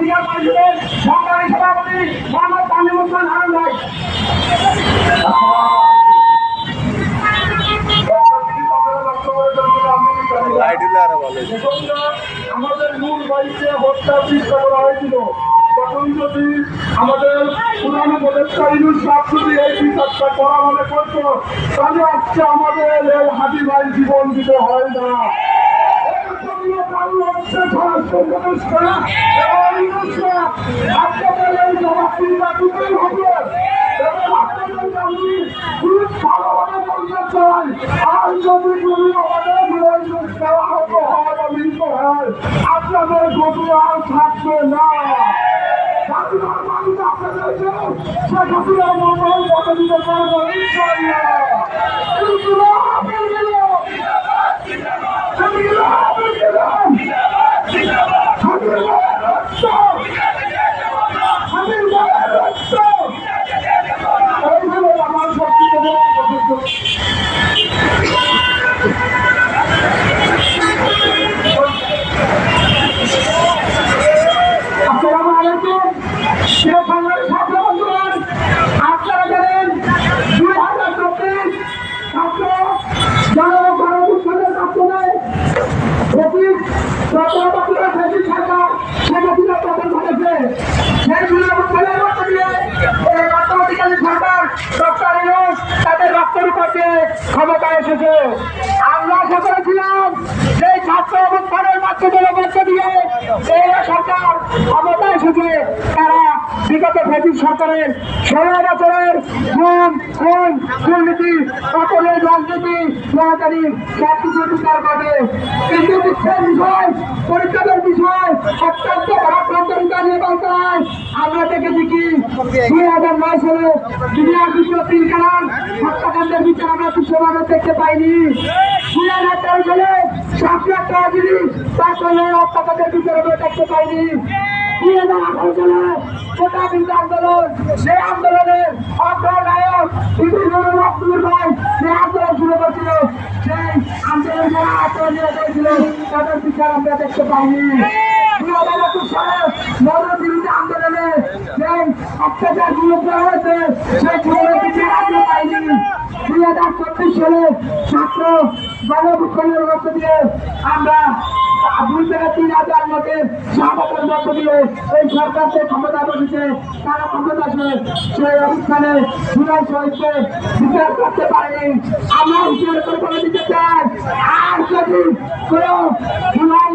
অধিকার পরিষদের সংগ্রামী সভাপতি মোহাম্মদ তামিম ওসমান হারুন ভাই। আমাদের মূল বাড়িতে হত্যা চেষ্টা করা হয়েছিল, তখন যদি আমাদের পুরানো উপদেষ্টা ইউনুস সাহেব যদি এই বিচারটা করা মনে করতো, তাহলে আজকে আমাদের এই হাজি ভাই জীবন দিতে হয় না। আপনাদের এই জবাবদিহিতা দিতেই হবে। খুব ভালোভাবে বলতে চাই, আর যদি আপনাদের গতি আর থাকবে না। আমার আপনারা জানেন 2024 ছাত্র জনগণের মাধ্যমে সরকার সেটা পতন ঘটেছে। সেইগুলো সরকার ডক্টর ইউনূস তাদের রক্তের উপর দিয়ে ক্ষমতায় এসেছে। আমরা আশা করেছিলাম যে ছাত্র অবস্থানের মাধ্যমে মধ্য দিয়ে এই সরকার ক্ষমতা এসেছে, তারা বিগত ব্রিটিশ সরকারের 16 বছরের খুন দুর্নীতি পাপনের রাজনীতি সরকারি সবকিছু বিচার করবে। কিন্তু দুঃখের বিষয়, পরিত্যাগের বিষয়, অত্যন্ত ভারতবর্ষিতা নির্বাচন আমরা দেখেছি কি 2009 সালে দুনিয়ার দ্বিতীয় 3 কারণ হত্যাকাণ্ডের বিচার আমরা বিশ্বভাবে দেখতে পাইনি। 2013 সালে সাফিয়া চৌধুরী তার সঙ্গে হত্যাকাণ্ডের বিচার আমরা দেখতে পাইনি। 2018 সালে কোটা বিরোধী আন্দোলন, সেই আন্দোলনের অগ্রনায়ক আব্দুল ভাই যে আন্দোলন শুরু করছিল, সেই আন্দোলন যারা আত্মনিয়োগ করেছিল তাদের বিচার আমরা দেখতে পাইনি। 2021 সালে মৌলবাদ বিরোধী আন্দোলনে যে অত্যাচার শুরু করা হয়েছে সেই বিচার আমরা পাইনি। 2024 সালে ছাত্র গণবিক্ষোভের মধ্য দিয়ে আমরা 2 থেকে 3 হাজার লোকের শাহাদাতের মধ্য দিয়ে এই সরকারকে ক্ষমতা বসেছে, তারা ক্ষমতাকে সেই অবস্থানে জুলাই শহীদকে বিচার করতে পারেনি। আমরা হিসেবে করে বলে দিতে চাই, আর যদি কোনো জুলাই